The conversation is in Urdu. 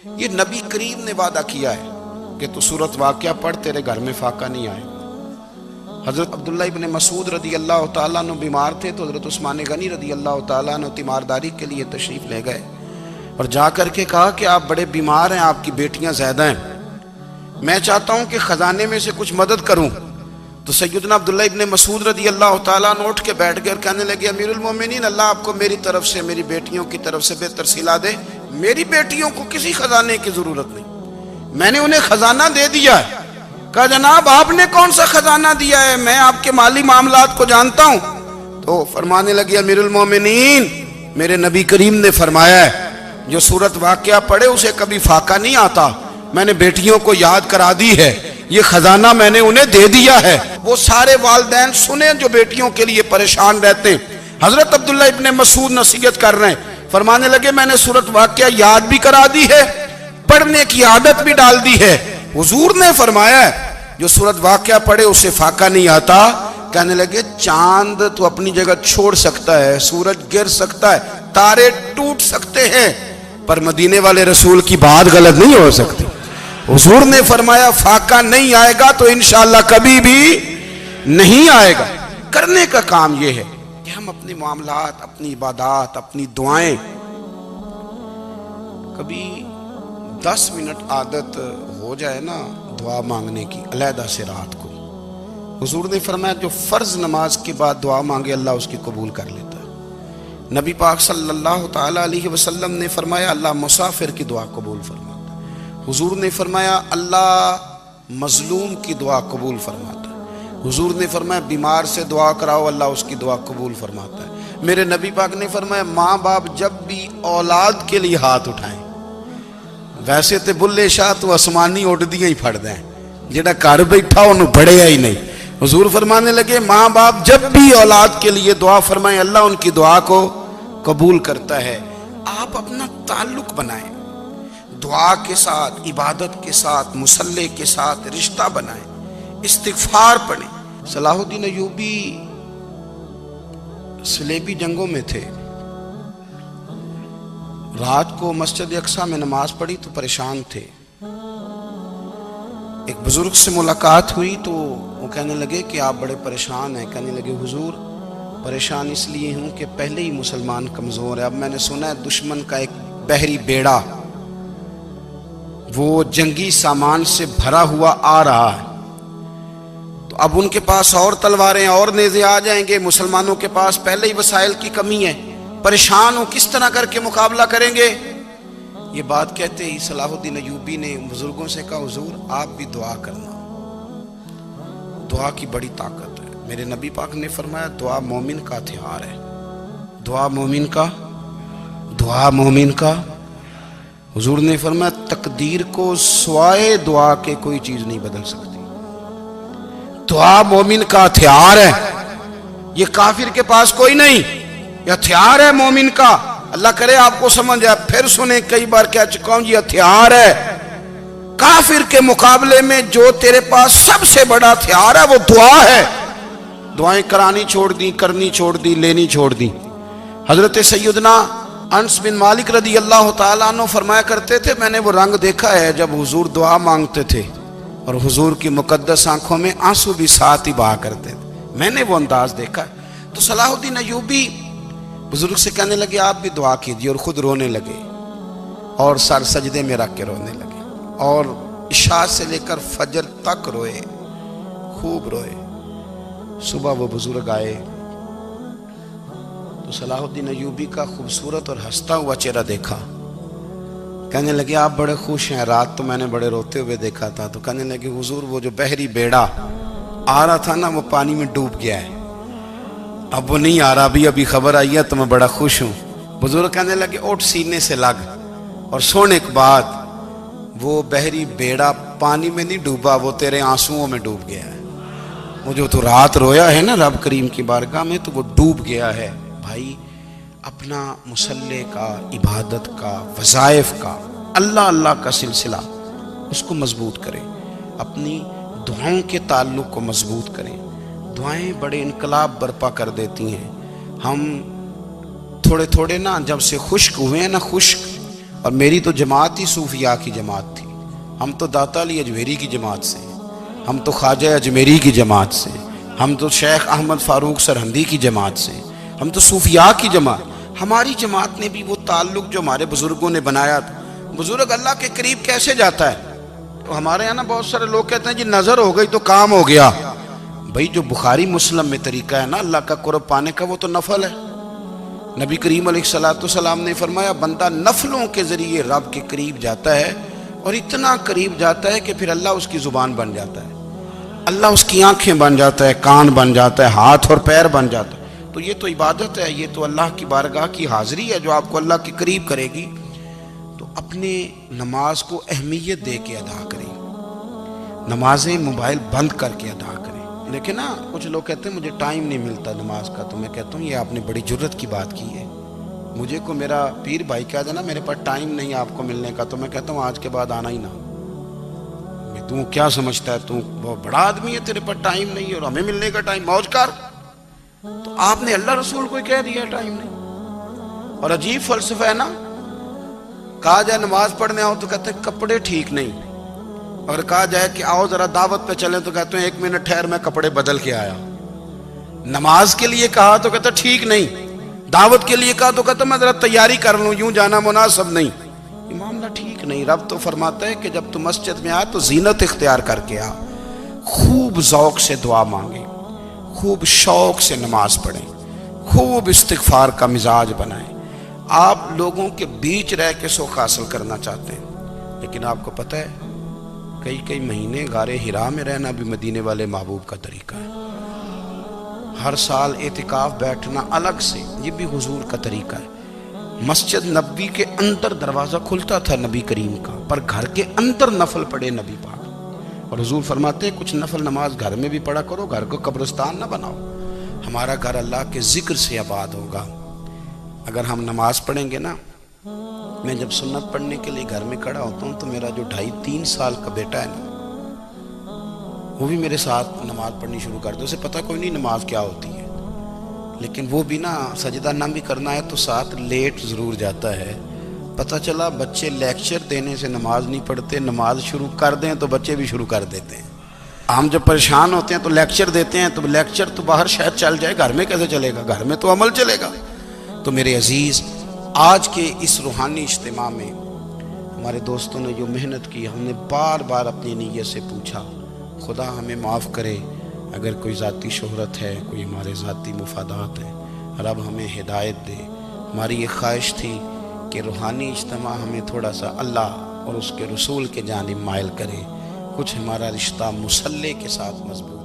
یہ نبی کریم نے وعدہ کیا ہے کہ تو سورت واقعہ پڑھ تیرے گھر میں فاقہ نہیں آئے. حضرت عبداللہ ابن مسعود رضی اللہ تعالیٰ عنہ بیمار تھے تو حضرت عثمان غنی رضی اللہ تعالیٰ عنہ تیمارداری کے لیے تشریف لے گئے اور جا کر کے کہا کہ آپ بڑے بیمار ہیں، آپ کی بیٹیاں زیادہ ہیں، میں چاہتا ہوں کہ خزانے میں سے کچھ مدد کروں. تو سیدنا عبداللہ ابن مسعود رضی اللہ تعالیٰ عنہ اٹھ کے بیٹھ گئے اور کہنے لگے امیر المومنین، اللہ آپ کو میری طرف سے، میری بیٹیوں کی طرف سے بہتر صلہ دے. میری بیٹیوں کو کسی خزانے کی ضرورت نہیں، میں نے انہیں خزانہ دے دیا ہے. کہا جناب آپ نے کون سا خزانہ دیا ہے، میں آپ کے مالی معاملات کو جانتا ہوں. تو فرمانے لگے امیر المومنین، میرے نبی کریم نے فرمایا ہے جو سورت واقعہ پڑھے اسے کبھی فاقہ نہیں آتا. میں نے بیٹیوں کو یاد کرا دی ہے، یہ خزانہ میں نے انہیں دے دیا ہے. وہ سارے والدین سنیں جو بیٹیوں کے لیے پریشان رہتے ہیں. حضرت عبداللہ ابن مسعود نصیحت کر رہے ہیں، فرمانے لگے میں نے سورت واقعہ یاد بھی کرا دی ہے، پڑھنے کی عادت بھی ڈال دی ہے. حضور نے فرمایا ہے جو سورت واقعہ پڑھے اسے فاقہ نہیں آتا. کہنے لگے چاند تو اپنی جگہ چھوڑ سکتا ہے، سورج گر سکتا ہے، تارے ٹوٹ سکتے ہیں، پر مدینے والے رسول کی بات غلط نہیں ہو سکتی. حضور نے فرمایا فاقہ نہیں آئے گا تو انشاءاللہ کبھی بھی نہیں آئے گا. کرنے کا کام یہ ہے کہ ہم اپنے معاملات، اپنی عبادات، اپنی دعائیں کبھی 10 منٹ عادت ہو جائے نا دعا مانگنے کی علیحدہ سے رات کو. حضور نے فرمایا جو فرض نماز کے بعد دعا مانگے اللہ اس کی قبول کر لیتا ہے. نبی پاک صلی اللہ تعالیٰ علیہ وسلم نے فرمایا اللہ مسافر کی دعا قبول فرماتا ہے. حضور نے فرمایا اللہ مظلوم کی دعا قبول فرماتا ہے. حضور نے فرمایا بیمار سے دعا کراؤ اللہ اس کی دعا قبول فرماتا ہے. میرے نبی پاک نے فرمایا ماں باپ جب بھی اولاد کے لیے ہاتھ اٹھائیں، ویسے تے بلے شاہ تو آسمانی اڈدیاں ہی پھڑ دیں، جڑا گھر بیٹھا انہوں بڑھیا ہی نہیں. حضور فرمانے لگے ماں باپ جب بھی اولاد کے لیے دعا فرمائیں اللہ ان کی دعا کو قبول کرتا ہے. آپ اپنا تعلق بنائیں دعا کے ساتھ، عبادت کے ساتھ، مصلی کے ساتھ رشتہ بنائیں، استغفار پڑھیں. صلاح الدین ایوبی صلیبی جنگوں میں تھے، رات کو مسجد اقصی میں نماز پڑھی تو پریشان تھے. ایک بزرگ سے ملاقات ہوئی تو وہ کہنے لگے کہ آپ بڑے پریشان ہیں. کہنے لگے حضور پریشان اس لیے ہوں کہ پہلے ہی مسلمان کمزور ہے، اب میں نے سنا ہے دشمن کا ایک بحری بیڑا وہ جنگی سامان سے بھرا ہوا آ رہا ہے، تو اب ان کے پاس اور تلواریں اور نیزے آ جائیں گے، مسلمانوں کے پاس پہلے ہی وسائل کی کمی ہے، پریشان ہو کس طرح کر کے مقابلہ کریں گے. یہ بات کہتے ہی صلاح الدین ایوبی نے بزرگوں سے کہا حضور آپ بھی دعا کرنا، دعا کی بڑی طاقت ہے. میرے نبی پاک نے فرمایا دعا مومن کا ہتھیار ہے، دعا مومن کا. حضور نے فرمایا تقدیر کو سوائے دعا کے کوئی چیز نہیں بدل سکتی. دعا مومن کا ہتھیار ہے، یہ کافر کے پاس کوئی نہیں، یہ ہتھیار ہے مومن کا. اللہ کرے آپ کو سمجھ آئے. پھر سنیں کئی بار کہہ چکا ہوں یہ ہتھیار ہے. کافر کے مقابلے میں جو تیرے پاس سب سے بڑا ہتھیار ہے وہ دعا ہے. دعائیں کرانی چھوڑ دی، کرنی چھوڑ دی، لینی چھوڑ دی. حضرت سیدنا انس بن مالک رضی اللہ تعالیٰ عنہ فرمایا کرتے تھے میں نے وہ رنگ دیکھا ہے جب حضور دعا مانگتے تھے اور حضور کی مقدس آنکھوں میں آنسو بھی ساتھ ہی بہا کرتے تھے، میں نے وہ انداز دیکھا. تو صلاح الدین ایوبی بزرگ سے کہنے لگے آپ بھی دعا کیجیے، اور خود رونے لگے اور سر سجدے میں رکھ کے رونے لگے اور عشاء سے لے کر فجر تک روئے، خوب روئے. صبح وہ بزرگ آئے تو صلاح الدین ایوبی کا خوبصورت اور ہنستا ہوا چہرہ دیکھا. کہنے لگے آپ بڑے خوش ہیں، رات تو میں نے بڑے روتے ہوئے دیکھا تھا. تو کہنے لگے حضور وہ جو بحری بیڑا آ رہا تھا نا وہ پانی میں ڈوب گیا ہے، اب وہ نہیں آ رہا، ابھی خبر آئی ہے تو میں بڑا خوش ہوں. بزرگ کہنے لگے اٹھ سینے سے لگ اور سونے کے بعد وہ بحری بیڑا پانی میں نہیں ڈوبا، وہ تیرے آنسوؤں میں ڈوب گیا ہے. وہ جو تو رات رویا ہے نا رب کریم کی بارگاہ میں تو وہ ڈوب گیا ہے. بھائی اپنا مصلی کا، عبادت کا، وظائف کا، اللہ کا سلسلہ اس کو مضبوط کریں، اپنی دعاؤں کے تعلق کو مضبوط کریں. دعائیں بڑے انقلاب برپا کر دیتی ہیں. ہم تھوڑے نا جب سے خشک ہوئے ہیں نا، خشک اور میری تو جماعت ہی صوفیاء کی جماعت تھی. ہم تو داتا علی اجمیری کی جماعت سے، ہم تو خواجہ اجمیری کی جماعت سے، ہم تو شیخ احمد فاروق سرہندی کی جماعت سے، ہم تو صوفیاء کی جماعت. ہماری جماعت نے بھی وہ تعلق جو ہمارے بزرگوں نے بنایا تھا. بزرگ اللہ کے قریب کیسے جاتا ہے؟ تو ہمارے یہاں نا بہت سارے لوگ کہتے ہیں جی نظر ہو گئی تو کام ہو گیا. بھئی جو بخاری مسلم میں طریقہ ہے نا اللہ کا قرب پانے کا، وہ تو نفل ہے. نبی کریم علیہ السلام نے فرمایا بندہ نفلوں کے ذریعے رب کے قریب جاتا ہے، اور اتنا قریب جاتا ہے کہ پھر اللہ اس کی زبان بن جاتا ہے، اللہ اس کی آنکھیں بن جاتا ہے، کان بن جاتا ہے، ہاتھ اور پیر بن جاتا ہے. تو یہ تو عبادت ہے، یہ تو اللہ کی بارگاہ کی حاضری ہے جو آپ کو اللہ کے قریب کرے گی. تو اپنے نماز کو اہمیت دے کے ادا کریں، نمازیں موبائل بند کر کے ادا کریں. لیکن نا کچھ لوگ کہتے ہیں مجھے ٹائم نہیں ملتا نماز کا. تو میں کہتا ہوں یہ آپ نے بڑی جرت کی بات کی ہے. مجھے کو میرا پیر بھائی کہہ دے نا میرے پاس ٹائم نہیں آپ کو ملنے کا، تو میں کہتا ہوں آج کے بعد آنا ہی نہ. تو کیا سمجھتا ہے تو بہت بڑا آدمی ہے، تیرے پاس ٹائم نہیں ہے اور ہمیں ملنے کا ٹائم، موج کر. تو آپ نے اللہ رسول کو کہہ دیا ٹائم نہیں. اور عجیب فلسفہ ہے نا، کہا جائے نماز پڑھنے آؤ تو کہتے ہیں کپڑے ٹھیک نہیں، اور کہا جائے کہ آؤ ذرا دعوت پہ چلیں تو کہتے ہیں 1 منٹ ٹھہر میں کپڑے بدل کے آیا. نماز کے لیے کہا تو کہتا ٹھیک نہیں، دعوت کے لیے کہا تو کہتا میں ذرا تیاری کر لوں، یوں جانا مناسب نہیں. یہ معاملہ ٹھیک نہیں. رب تو فرماتا ہے کہ جب تو مسجد میں آ تو زینت اختیار کر کے آ، خوب ذوق سے دعا مانگیں، خوب شوق سے نماز پڑھیں، خوب استغفار کا مزاج بنائیں. آپ لوگوں کے بیچ رہ کے سوکھ حاصل کرنا چاہتے ہیں، لیکن آپ کو پتہ ہے کئی مہینے غار حرا میں رہنا بھی مدینے والے محبوب کا طریقہ ہے. ہر سال اعتکاف بیٹھنا الگ سے، یہ بھی حضور کا طریقہ ہے. مسجد نبوی کے اندر دروازہ کھلتا تھا نبی کریم کا، پر گھر کے اندر نفل پڑھے نبی پاک. اور حضور فرماتے ہیں کچھ نفل نماز گھر میں بھی پڑھا کرو، گھر کو قبرستان نہ بناؤ. ہمارا گھر اللہ کے ذکر سے آباد ہوگا. اگر ہم نماز پڑھیں گے نا، میں جب سنت پڑھنے کے لیے گھر میں کھڑا ہوتا ہوں تو میرا جو 2.5-3 سال کا بیٹا ہے نا، وہ بھی میرے ساتھ نماز پڑھنی شروع کر دے. اسے پتہ کوئی نہیں نماز کیا ہوتی ہے، لیکن وہ بھی نا سجدہ نہ بھی کرنا ہے تو ساتھ لیٹ ضرور جاتا ہے. پتہ چلا بچے لیکچر دینے سے نماز نہیں پڑھتے، نماز شروع کر دیں تو بچے بھی شروع کر دیتے ہیں. ہم جب پریشان ہوتے ہیں تو لیکچر دیتے ہیں، تو لیکچر تو باہر شاید چل جائے، گھر میں کیسے چلے گا؟ گھر میں تو عمل چلے گا. تو میرے عزیز، آج کے اس روحانی اجتماع میں ہمارے دوستوں نے جو محنت کی، ہم نے بار بار اپنی نیت سے پوچھا خدا ہمیں معاف کرے اگر کوئی ذاتی شہرت ہے، کوئی ہمارے ذاتی مفادات ہیں، رب ہمیں ہدایت دے. ہماری یہ خواہش تھی کہ روحانی اجتماع ہمیں تھوڑا سا اللہ اور اس کے رسول کے جانب مائل کرے، کچھ ہمارا رشتہ مصلی کے ساتھ مضبوط